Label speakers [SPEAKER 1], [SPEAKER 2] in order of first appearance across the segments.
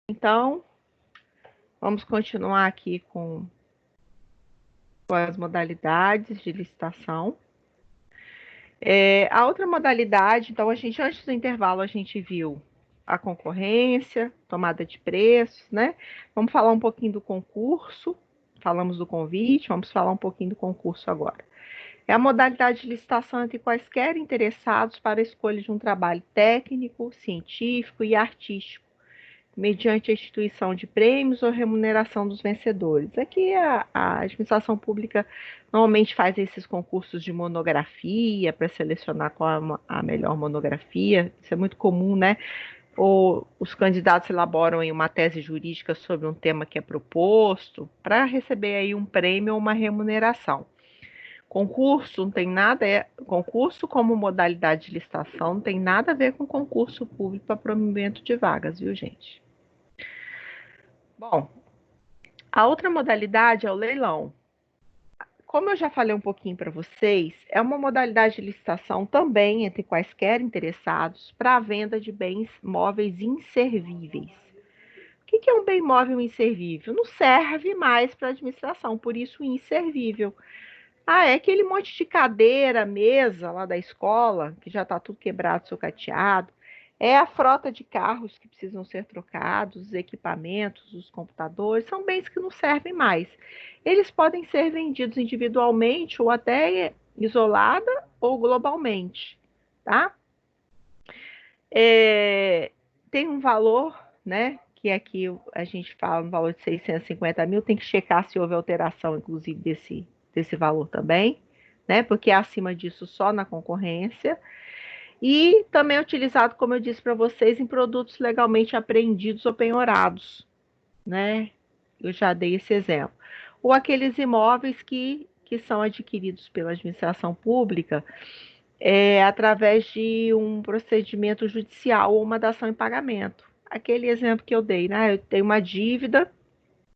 [SPEAKER 1] Então, vamos continuar aqui com as modalidades de licitação. A outra modalidade, então, antes do intervalo, a gente viu a concorrência, tomada de preços, né? Vamos falar um pouquinho do concurso, falamos do convite, vamos falar um pouquinho do concurso agora. É a modalidade de licitação entre quaisquer interessados para a escolha de um trabalho técnico, científico e artístico, mediante a instituição de prêmios ou remuneração dos vencedores. Aqui a administração pública normalmente faz esses concursos de monografia para selecionar qual a melhor monografia. Isso é muito comum, né? Ou os candidatos elaboram aí uma tese jurídica sobre um tema que é proposto para receber aí um prêmio ou uma remuneração. Concurso não tem nada, concurso como modalidade de licitação não tem nada a ver com concurso público para provimento de vagas, viu, gente? Bom, a outra modalidade é o leilão. Como eu já falei um pouquinho para vocês, é uma modalidade de licitação também entre quaisquer interessados para a venda de bens móveis inservíveis. O que é um bem móvel inservível? Não serve mais para a administração, por isso inservível. É aquele monte de cadeira, mesa lá da escola, que já está tudo quebrado, sucateado. É a frota de carros que precisam ser trocados, os equipamentos, os computadores, são bens que não servem mais. Eles podem ser vendidos individualmente ou até isolada ou globalmente, tá? Tem um valor, né? Que aqui a gente fala no valor de 650 mil, tem que checar se houve alteração, inclusive, desse valor também, né? Porque é acima disso só na concorrência. E também é utilizado, como eu disse para vocês, em produtos legalmente apreendidos ou penhorados, né? Eu já dei esse exemplo. Ou aqueles imóveis que são adquiridos pela administração pública através de um procedimento judicial ou uma dação em pagamento. Aquele exemplo que eu dei, né? Eu tenho uma dívida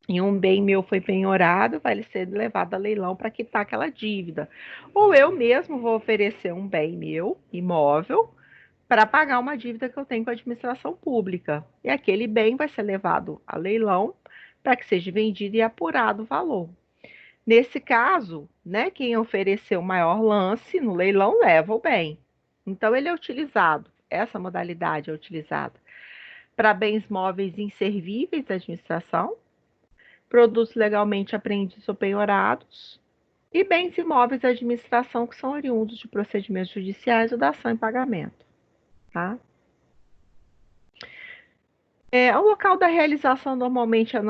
[SPEAKER 1] e um bem meu foi penhorado, vai ser levado a leilão para quitar aquela dívida. Ou eu mesmo vou oferecer um bem meu, imóvel, para pagar uma dívida que eu tenho com a administração pública. E aquele bem vai ser levado a leilão para que seja vendido e apurado o valor. Nesse caso, né, quem ofereceu o maior lance no leilão leva o bem. Então, ele é utilizado, essa modalidade é utilizada para bens móveis inservíveis da administração, produtos legalmente apreendidos ou penhorados e bens imóveis da administração que são oriundos de procedimentos judiciais ou da ação em pagamento. Tá? O local da realização normalmente é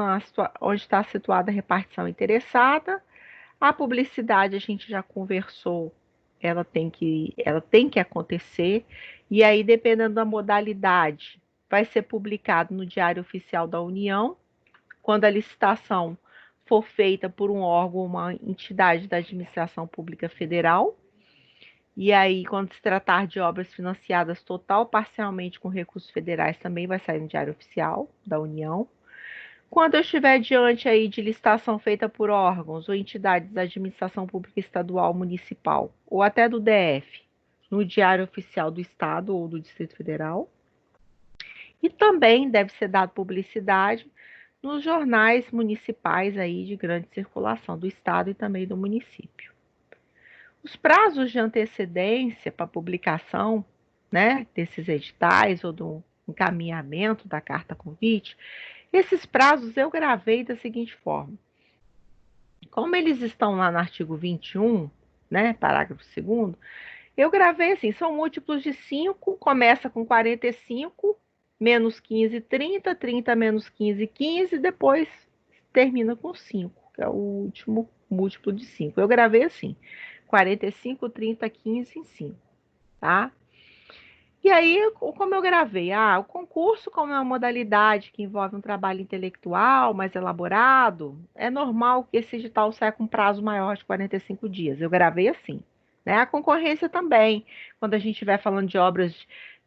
[SPEAKER 1] onde está situada a repartição interessada. A publicidade a gente já conversou, ela tem que acontecer, e aí, dependendo da modalidade, vai ser publicado no Diário Oficial da União, quando a licitação for feita por um órgão ou uma entidade da administração pública federal. E aí, quando se tratar de obras financiadas total ou parcialmente com recursos federais, também vai sair no Diário Oficial da União. Quando eu estiver diante aí de licitação feita por órgãos ou entidades da administração pública estadual, municipal ou até do DF, no Diário Oficial do Estado ou do Distrito Federal. E também deve ser dado publicidade nos jornais municipais aí de grande circulação do estado e também do município. Os prazos de antecedência para publicação, né, desses editais ou do encaminhamento da carta convite, esses prazos eu gravei da seguinte forma. Como eles estão lá no artigo 21, né, parágrafo 2º, eu gravei assim, são múltiplos de 5, começa com 45, menos 15, 30, 30 menos 15, 15, depois termina com 5, que é o último múltiplo de 5. Eu gravei assim, 45, 30, 15 em 5, tá? E aí, como eu gravei? O concurso, como é uma modalidade que envolve um trabalho intelectual mais elaborado, é normal que esse edital saia com prazo maior de 45 dias. Eu gravei assim. Né? A concorrência também, quando a gente estiver falando de obras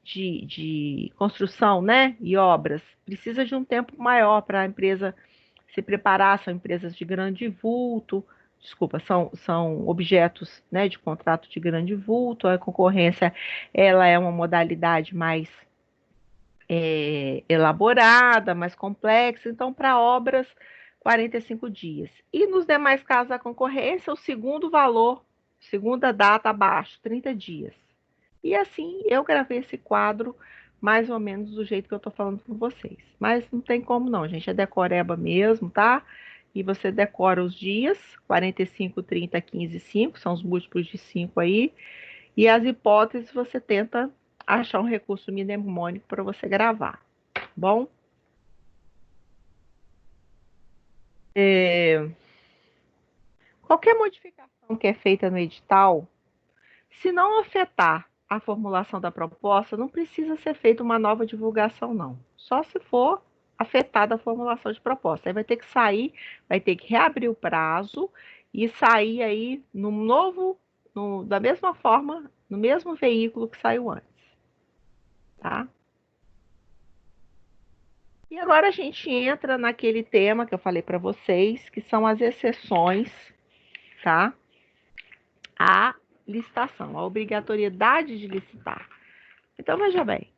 [SPEAKER 1] de construção, né? E obras, precisa de um tempo maior para a empresa se preparar, são empresas de grande vulto, desculpa, são objetos, né, de contrato de grande vulto, a concorrência ela é uma modalidade mais elaborada, mais complexa. Então, para obras, 45 dias. E nos demais casos da concorrência, o segundo valor, segunda data abaixo, 30 dias. E assim, eu gravei esse quadro mais ou menos do jeito que eu estou falando com vocês. Mas não tem como não, gente. É decoreba mesmo, tá? E você decora os dias, 45, 30, 15, 5, são os múltiplos de 5 aí. E as hipóteses você tenta achar um recurso mnemônico para você gravar. Bom, é, qualquer modificação que é feita no edital, se não afetar a formulação da proposta, não precisa ser feita uma nova divulgação, não. Só se for afetada a formulação de proposta. Aí vai ter que sair, vai ter que reabrir o prazo e sair aí no novo, da mesma forma, no mesmo veículo que saiu antes, tá? E agora a gente entra naquele tema que eu falei para vocês, que são as exceções, tá? À licitação, a obrigatoriedade de licitar. Então, veja bem,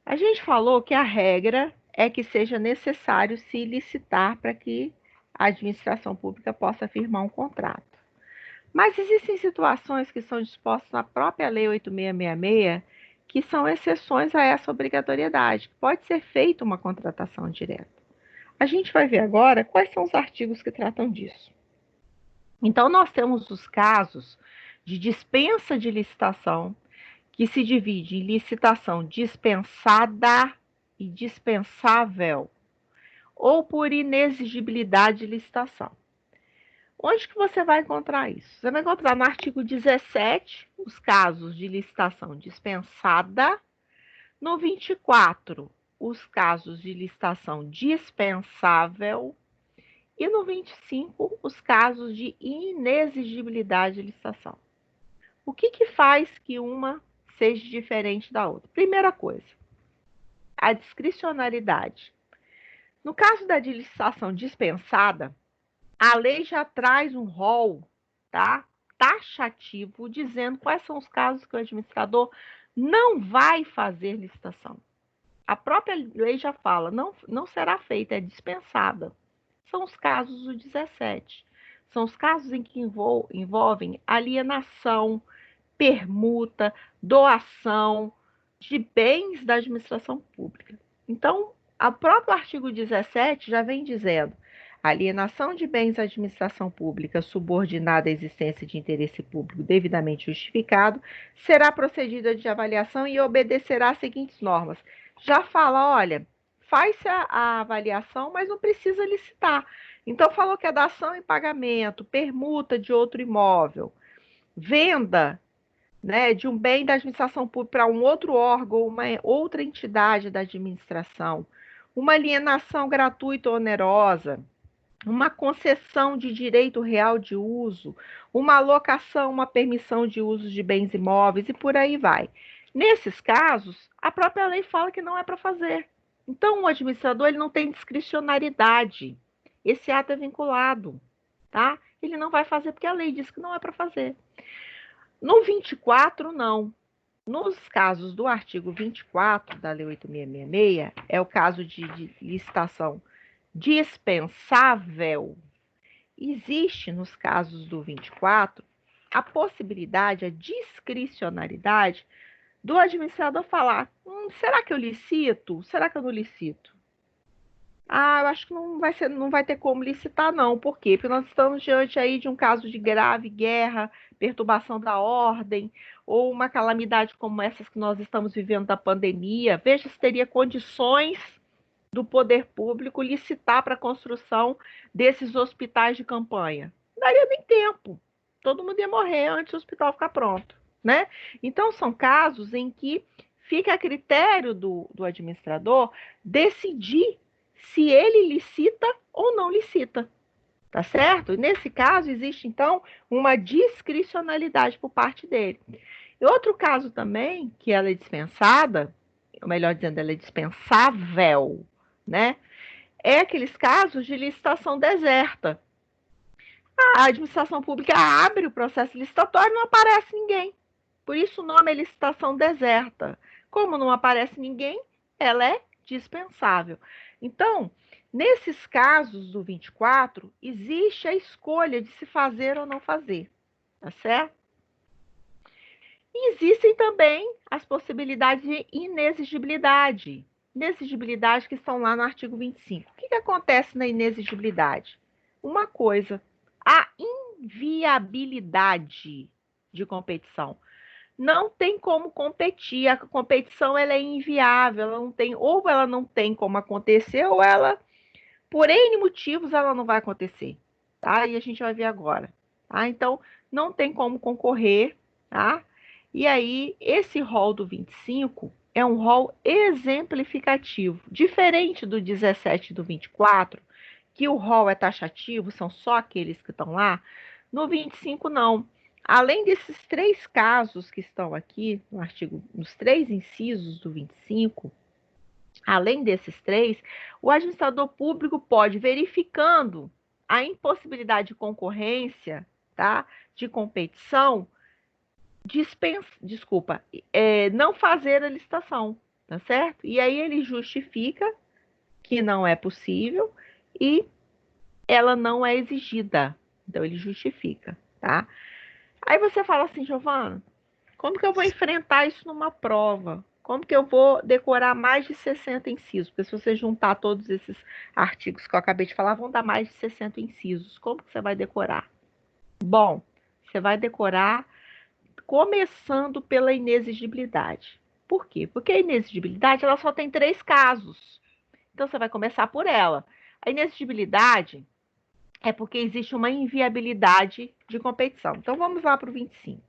[SPEAKER 1] a gente falou que a regra é que seja necessário se licitar para que a administração pública possa firmar um contrato. Mas existem situações que são dispostas na própria Lei 8666 que são exceções a essa obrigatoriedade. Pode ser feita uma contratação direta. A gente vai ver agora quais são os artigos que tratam disso. Então, nós temos os casos de dispensa de licitação, que se divide em licitação dispensada e dispensável, ou por inexigibilidade de licitação. Onde que você vai encontrar isso? Você vai encontrar no artigo 17, os casos de licitação dispensada, no 24, os casos de licitação dispensável, e no 25, os casos de inexigibilidade de licitação. O que que faz que uma seja diferente da outra? Primeira coisa, a discricionariedade. No caso da licitação dispensada, a lei já traz um rol, tá? Taxativo, dizendo quais são os casos que o administrador não vai fazer licitação. A própria lei já fala, não será feita, é dispensada. São os casos do 17. São os casos em que envolvem alienação, permuta, doação de bens da administração pública. Então, o próprio artigo 17 já vem dizendo: alienação de bens da administração pública subordinada à existência de interesse público devidamente justificado será procedida de avaliação e obedecerá às seguintes normas. Já fala, olha, faz-se a avaliação, mas não precisa licitar. Então, falou que é dação em pagamento, permuta de outro imóvel, venda, né, de um bem da administração pública para um outro órgão, uma outra entidade da administração, uma alienação gratuita ou onerosa, uma concessão de direito real de uso, uma alocação, uma permissão de uso de bens imóveis e por aí vai. Nesses casos, a própria lei fala que não é para fazer. Então, o administrador ele não tem discricionariedade. Esse ato é vinculado, tá? Ele não vai fazer porque a lei diz que não é para fazer. No 24, não. Nos casos do artigo 24 da Lei 8666, é o caso de licitação dispensável. Existe, nos casos do 24, a possibilidade, a discricionariedade do administrador falar: será que eu licito? Será que eu não licito? Eu acho que não vai ter como licitar, não. Por quê? Porque nós estamos diante aí de um caso de grave guerra, perturbação da ordem, ou uma calamidade como essas que nós estamos vivendo da pandemia. Veja se teria condições do poder público licitar para a construção desses hospitais de campanha. Não daria nem tempo. Todo mundo ia morrer antes do hospital ficar pronto, né? Então, são casos em que fica a critério do administrador decidir se ele licita ou não licita, tá certo? Nesse caso, existe, então, uma discricionalidade por parte dele. E outro caso também, que ela é dispensada, ou melhor dizendo, ela é dispensável, né? É aqueles casos de licitação deserta. A administração pública abre o processo licitatório e não aparece ninguém. Por isso o nome é licitação deserta. Como não aparece ninguém, ela é dispensável. Então, nesses casos do 24, existe a escolha de se fazer ou não fazer, tá certo? E existem também as possibilidades de inexigibilidade. Inexigibilidade que estão lá no artigo 25. O que acontece na inexigibilidade? Uma coisa, a inviabilidade de competição. Não tem como competir, a competição ela é inviável, ela não tem, ou ela não tem como acontecer, ou ela, por N motivos, ela não vai acontecer, tá? E a gente vai ver agora, tá? Então, não tem como concorrer, tá? E aí, esse rol do 25 é um rol exemplificativo, diferente do 17 e do 24, que o rol é taxativo, são só aqueles que estão lá. No 25, não. Além desses três casos que estão aqui no artigo, nos três incisos do 25, além desses três, o administrador público pode, verificando a impossibilidade de concorrência, tá, de competição, não fazer a licitação, tá certo? E aí ele justifica que não é possível e ela não é exigida. Então ele justifica, tá? Aí você fala assim, Giovana, como que eu vou enfrentar isso numa prova? Como que eu vou decorar mais de 60 incisos? Porque se você juntar todos esses artigos que eu acabei de falar, vão dar mais de 60 incisos. Como que você vai decorar? Bom, você vai decorar começando pela inexigibilidade. Por quê? Porque a inexigibilidade ela só tem três casos. Então você vai começar por ela. A inexigibilidade é porque existe uma inviabilidade de competição. Então vamos lá para o 25.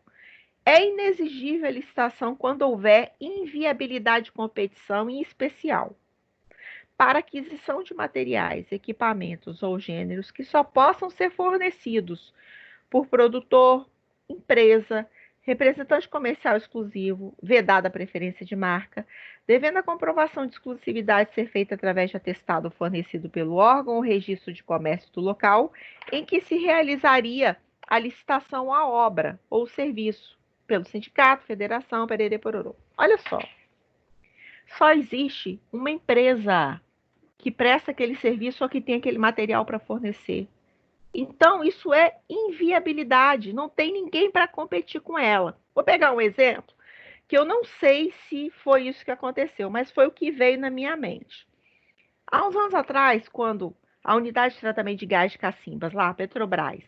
[SPEAKER 1] É inexigível a licitação quando houver inviabilidade de competição, em especial para aquisição de materiais, equipamentos ou gêneros que só possam ser fornecidos por produtor, empresa, representante comercial exclusivo, vedada a preferência de marca, devendo a comprovação de exclusividade ser feita através de atestado fornecido pelo órgão ou registro de comércio do local em que se realizaria a licitação à obra ou serviço, pelo sindicato, federação, perere, pororô. Olha só existe uma empresa que presta aquele serviço ou que tem aquele material para fornecer. Então, isso é inviabilidade, não tem ninguém para competir com ela. Vou pegar um exemplo, que eu não sei se foi isso que aconteceu, mas foi o que veio na minha mente. Há uns anos atrás, quando a unidade de tratamento de gás de Cacimbas, lá, a Petrobras,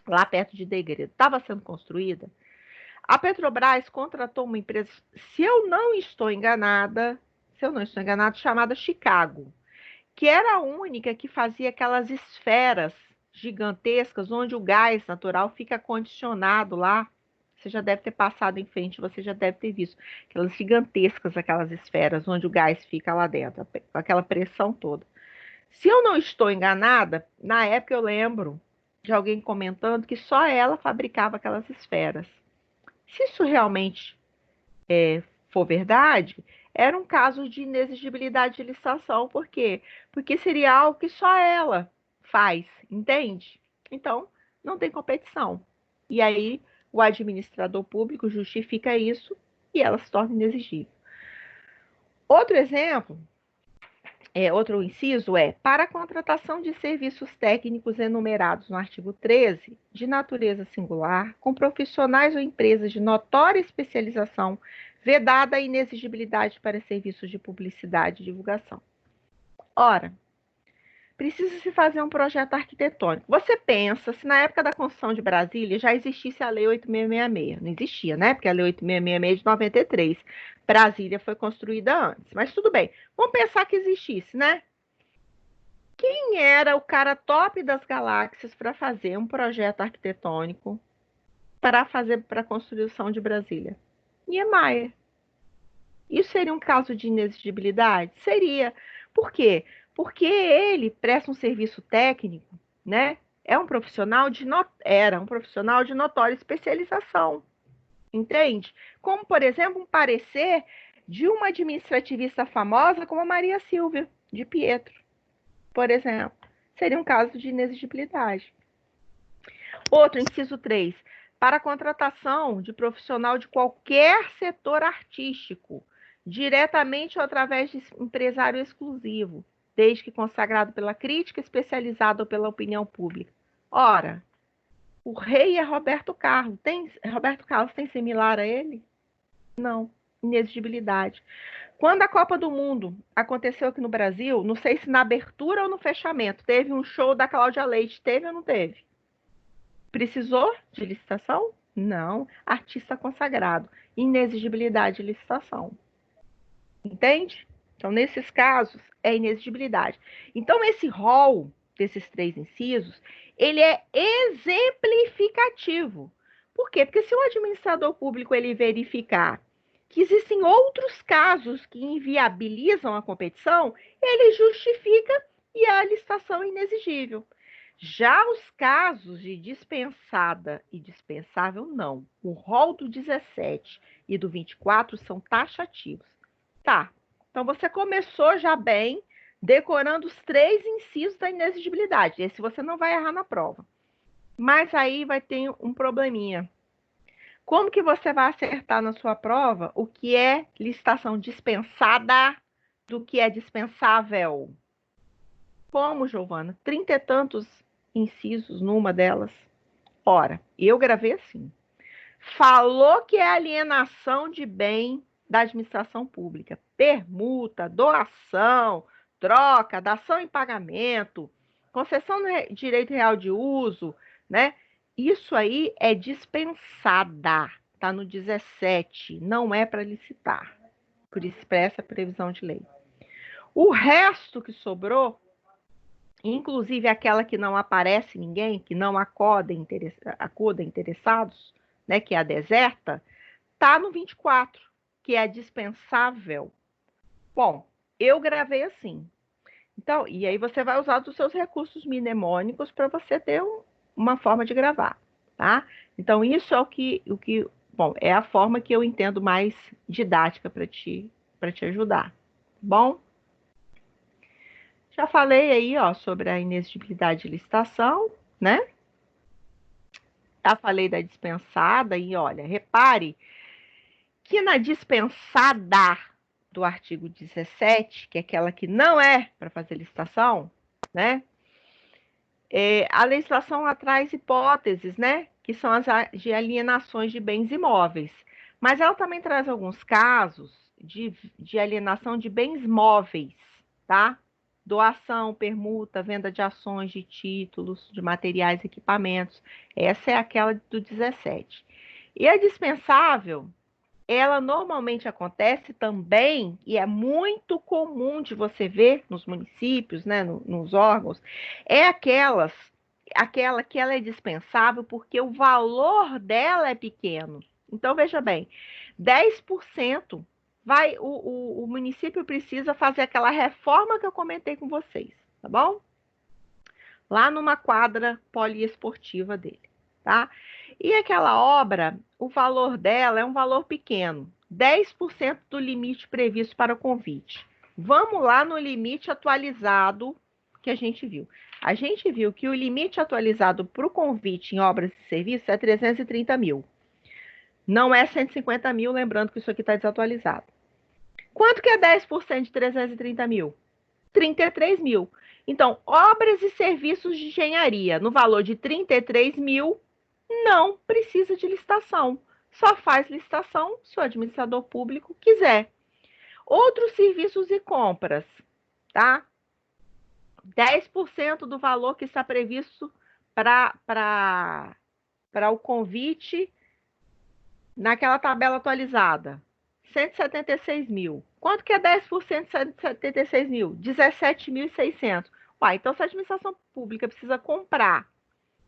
[SPEAKER 1] lá perto de Degredo, estava sendo construída, a Petrobras contratou uma empresa, se eu não estou enganada, chamada Chicago, que era a única que fazia aquelas esferas gigantescas onde o gás natural fica condicionado lá. Você já deve ter passado em frente, você já deve ter visto aquelas gigantescas, aquelas esferas onde o gás fica lá dentro, com aquela pressão toda. Se eu não estou enganada, na época eu lembro de alguém comentando que só ela fabricava aquelas esferas. Se isso realmente for verdade, era um caso de inexigibilidade de licitação. Por quê? Porque seria algo que só ela faz, entende? Então, não tem competição. E aí, o administrador público justifica isso e ela se torna inexigível. Outro exemplo, outro inciso para a contratação de serviços técnicos enumerados no artigo 13, de natureza singular, com profissionais ou empresas de notória especialização, vedada a inexigibilidade para serviços de publicidade e divulgação. Ora, precisa se fazer um projeto arquitetônico. Você pensa, se na época da construção de Brasília já existisse a Lei 8666. Não existia, né? Porque a Lei 8666 é de 93. Brasília foi construída antes. Mas tudo bem. Vamos pensar que existisse, né? Quem era o cara top das galáxias para fazer um projeto arquitetônico para a construção de Brasília? Niemeyer. Isso seria um caso de inexigibilidade? Seria. Por quê? Porque ele presta um serviço técnico, né? Era um profissional de notória especialização, entende? Como, por exemplo, um parecer de uma administrativista famosa como a Maria Silvia de Pietro, por exemplo. Seria um caso de inexigibilidade. Outro, inciso 3. Para a contratação de profissional de qualquer setor artístico, diretamente ou através de empresário exclusivo, desde que consagrado pela crítica, especializado ou pela opinião pública. Ora, o rei é Roberto Carlos. Roberto Carlos tem similar a ele? Não. Inexigibilidade. Quando a Copa do Mundo aconteceu aqui no Brasil, não sei se na abertura ou no fechamento, teve um show da Cláudia Leite. Teve ou não teve? Precisou de licitação? Não. Artista consagrado. Inexigibilidade de licitação. Entende? Então, nesses casos, é inexigibilidade. Então, esse rol desses 3 incisos, ele é exemplificativo. Por quê? Porque se o administrador público ele verificar que existem outros casos que inviabilizam a competição, ele justifica e a licitação é inexigível. Já os casos de dispensada e dispensável, não. O rol do 17 e do 24 são taxativos. Tá, então você começou já bem, decorando os 3 incisos da inexigibilidade. Esse você não vai errar na prova. Mas aí vai ter um probleminha. Como que você vai acertar na sua prova o que é licitação dispensada do que é dispensável? Como, Giovana? 30 e tantos incisos numa delas. Ora, eu gravei assim. Falou que é alienação de bem da administração pública. Permuta, doação, troca, dação em pagamento, concessão de direito real de uso, né? Isso aí é dispensada. Está no 17, não é para licitar, por expressa previsão de lei. O resto que sobrou, inclusive aquela que não aparece ninguém, que não acuda interessados, né, que é a deserta, tá no 24, que é dispensável. Bom, eu gravei assim. Então, e aí você vai usar os seus recursos mnemônicos para você ter uma forma de gravar, tá? Então, isso é bom, é a forma que eu entendo mais didática para te ajudar, tá bom? Já falei aí, ó, sobre a inexigibilidade de licitação, né? Já falei da dispensada e olha, repare que na dispensada do artigo 17, que é aquela que não é para fazer licitação, né? A legislação traz hipóteses, né? Que são as de alienações de bens imóveis. Mas ela também traz alguns casos de alienação de bens móveis, tá? Doação, permuta, venda de ações, de títulos, de materiais e equipamentos. Essa é aquela do 17. E a dispensável, ela normalmente acontece também, e é muito comum de você ver nos municípios, né, nos órgãos, é aquela que ela é dispensável porque o valor dela é pequeno. Então, veja bem, 10% o município precisa fazer aquela reforma que eu comentei com vocês, tá bom? Lá numa quadra poliesportiva dele, tá? E aquela obra, o valor dela é um valor pequeno, 10% do limite previsto para o convite. Vamos lá no limite atualizado que a gente viu. A gente viu que o limite atualizado para o convite em obras e serviços é 330 mil. Não é 150 mil, lembrando que isso aqui está desatualizado. Quanto que é 10% de 330 mil? 33 mil. Então, obras e serviços de engenharia no valor de 33 mil não precisa de licitação. Só faz licitação se o administrador público quiser. Outros serviços e compras, tá? 10% do valor que está previsto para o convite naquela tabela atualizada. 176 mil. Quanto que é 10% de 176 mil? 17.600. Então, se a administração pública precisa comprar,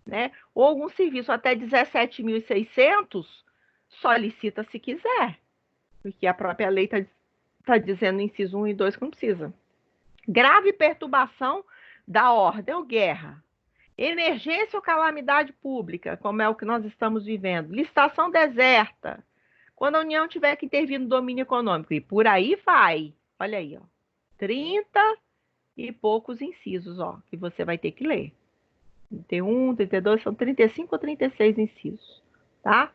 [SPEAKER 1] né, ou algum serviço até 17.600, só licita se quiser. Porque a própria lei está dizendo no inciso 1 e 2 que não precisa. Grave perturbação da ordem ou guerra. Emergência ou calamidade pública, como é o que nós estamos vivendo. Licitação deserta. Quando a União tiver que intervir no domínio econômico. E por aí vai. Olha aí, ó. 30 e poucos incisos, ó, que você vai ter que ler. 31, 32, são 35 ou 36 incisos, tá?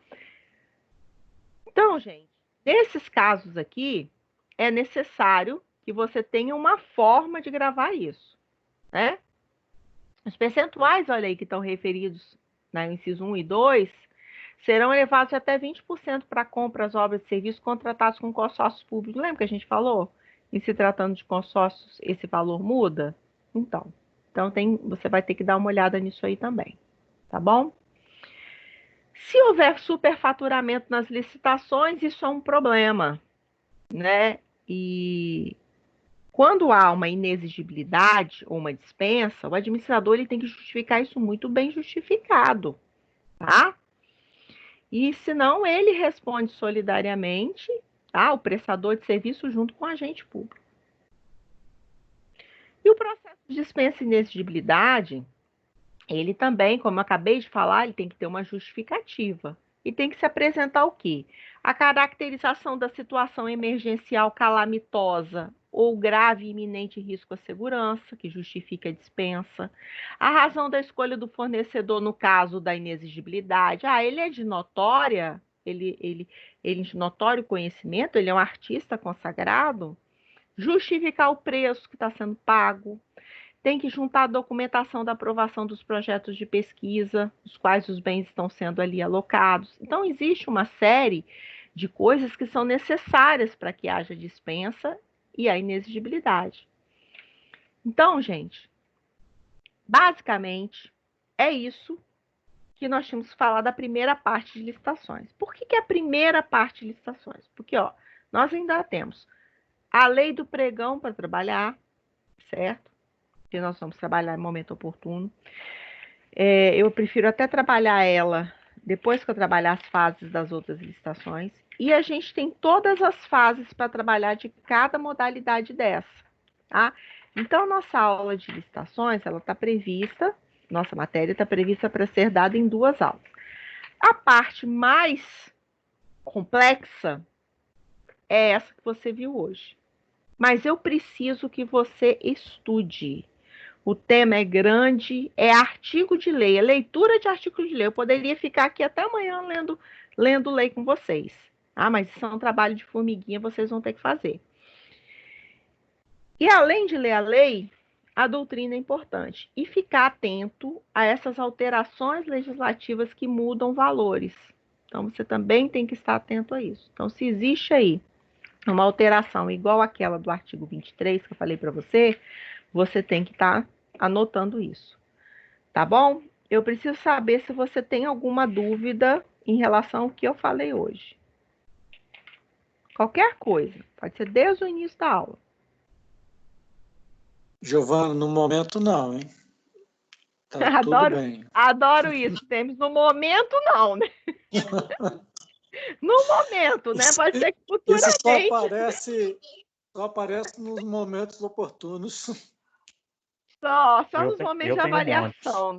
[SPEAKER 1] Então, gente, nesses casos aqui, é necessário que você tenha uma forma de gravar isso, né? Os percentuais, olha aí, que estão referidos no inciso 1 e 2, serão elevados até 20% para compras, obras e serviços contratados com consórcios públicos. Lembra que a gente falou? Em se tratando de consórcios, esse valor muda? Então você vai ter que dar uma olhada nisso aí também, tá bom? Se houver superfaturamento nas licitações, isso é um problema, né? E quando há uma inexigibilidade ou uma dispensa, o administrador ele tem que justificar isso muito bem justificado, tá? E senão ele responde solidariamente, tá? O prestador de serviço junto com o agente público. E o processo de dispensa e inexigibilidade, ele também, como eu acabei de falar, ele tem que ter uma justificativa. E tem que se apresentar o quê? A caracterização da situação emergencial calamitosa ou grave e iminente risco à segurança, que justifica a dispensa. A razão da escolha do fornecedor no caso da inexigibilidade. Ele é de notória, ele de notório conhecimento, ele é um artista consagrado. Justificar o preço que está sendo pago, tem que juntar a documentação da aprovação dos projetos de pesquisa, os quais os bens estão sendo ali alocados. Então, existe uma série de coisas que são necessárias para que haja dispensa e a inexigibilidade. Então, gente, basicamente, é isso que nós tínhamos que falar da primeira parte de licitações. Por que é a primeira parte de licitações? Porque, nós ainda temos a lei do pregão para trabalhar, certo? Que nós vamos trabalhar em momento oportuno. Eu prefiro até trabalhar ela depois que eu trabalhar as fases das outras licitações. E a gente tem todas as fases para trabalhar de cada modalidade dessa, tá? Então, nossa aula de licitações, ela está prevista, nossa matéria está prevista para ser dada em 2 aulas. A parte mais complexa é essa que você viu hoje. Mas eu preciso que você estude. O tema é grande, é artigo de lei, é leitura de artigo de lei. Eu poderia ficar aqui até amanhã lendo lei com vocês. Mas isso é um trabalho de formiguinha, vocês vão ter que fazer. E além de ler a lei, a doutrina é importante. E ficar atento a essas alterações legislativas que mudam valores. Então, você também tem que estar atento a isso. Então, se existe aí uma alteração igual àquela do artigo 23 que eu falei para você, você tem que estar anotando isso. Tá bom? Eu preciso saber se você tem alguma dúvida em relação ao que eu falei hoje. Qualquer coisa, pode ser desde o início da aula.
[SPEAKER 2] Giovana, no momento não, hein? Tá tudo bem.
[SPEAKER 1] Adoro isso. Temos no momento não, né? No momento, né? Pode ser que futuramente.
[SPEAKER 2] Só aparece nos momentos oportunos.
[SPEAKER 1] Só nos momentos de avaliação,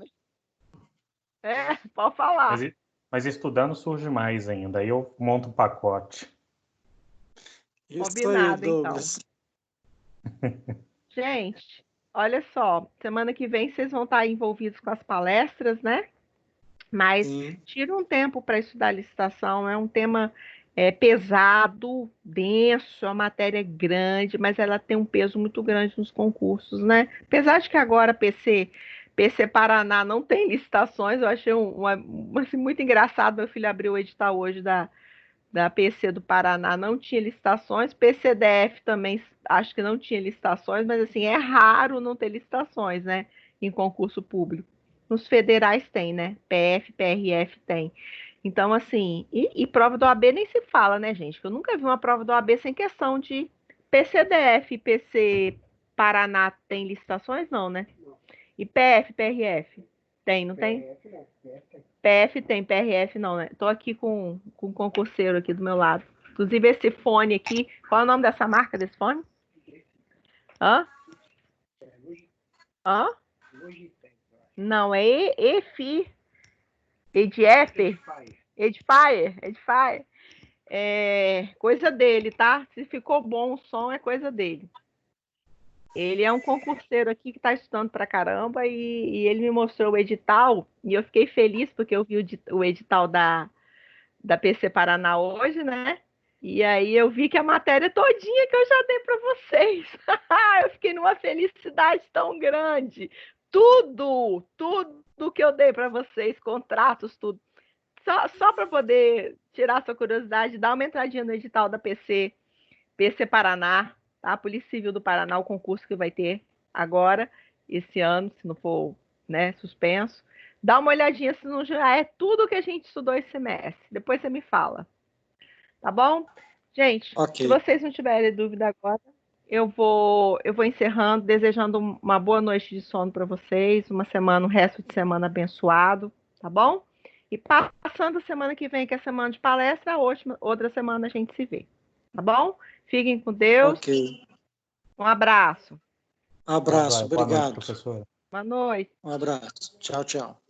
[SPEAKER 1] né? Pode falar.
[SPEAKER 3] Mas estudando surge mais ainda. Aí eu monto um pacote.
[SPEAKER 2] Isso
[SPEAKER 1] combinado,
[SPEAKER 2] aí, Douglas.
[SPEAKER 1] Então. Gente, olha só. Semana que vem vocês vão estar envolvidos com as palestras, né? Mas tira um tempo para estudar a licitação. É um tema pesado, denso, é uma matéria grande, mas ela tem um peso muito grande nos concursos, né? Apesar de que agora PC Paraná não tem licitações, eu achei assim, muito engraçado. Meu filho abriu o edital hoje da PC do Paraná, não tinha licitações. PCDF também acho que não tinha licitações, mas assim, é raro não ter licitações, né? Em concurso público. Nos federais tem, né? PF, PRF tem. Então, assim, e prova do OAB nem se fala, né, gente? Eu nunca vi uma prova do OAB sem questão de PCDF e PC Paraná tem licitações, não, né? E PF, PRF? Tem, não tem? PF tem, PRF não, né? Tô aqui com um concurseiro aqui do meu lado. Inclusive esse fone aqui, qual é o nome dessa marca desse fone? Hã? Hã? Não, é EFI. Edifier. Edifier. É coisa dele, tá? Se ficou bom o som, é coisa dele. Ele é um concurseiro aqui que está estudando pra caramba e ele me mostrou o edital e eu fiquei feliz porque eu vi o edital da PC Paraná hoje, né? E aí eu vi que a matéria todinha que eu já dei para vocês. Eu fiquei numa felicidade tão grande. Tudo que eu dei para vocês, contratos, tudo. Só para poder tirar sua curiosidade, dá uma entradinha no edital da PC Paraná, tá? Polícia Civil do Paraná, o concurso que vai ter agora, esse ano, se não for, né, suspenso. Dá uma olhadinha se não já é tudo que a gente estudou esse semestre. Depois você me fala. Tá bom? Gente, se
[SPEAKER 2] Ok.
[SPEAKER 1] vocês não tiverem dúvida agora, eu vou encerrando, desejando uma boa noite de sono para vocês, um resto de semana abençoado, tá bom? E passando a semana que vem, que é a semana de palestra, outra semana a gente se vê, tá bom? Fiquem com Deus.
[SPEAKER 2] Ok.
[SPEAKER 1] Um abraço.
[SPEAKER 2] Abraço,
[SPEAKER 3] Boa noite,
[SPEAKER 2] obrigado.
[SPEAKER 3] professora.
[SPEAKER 1] Boa noite.
[SPEAKER 2] Um abraço. Tchau, tchau.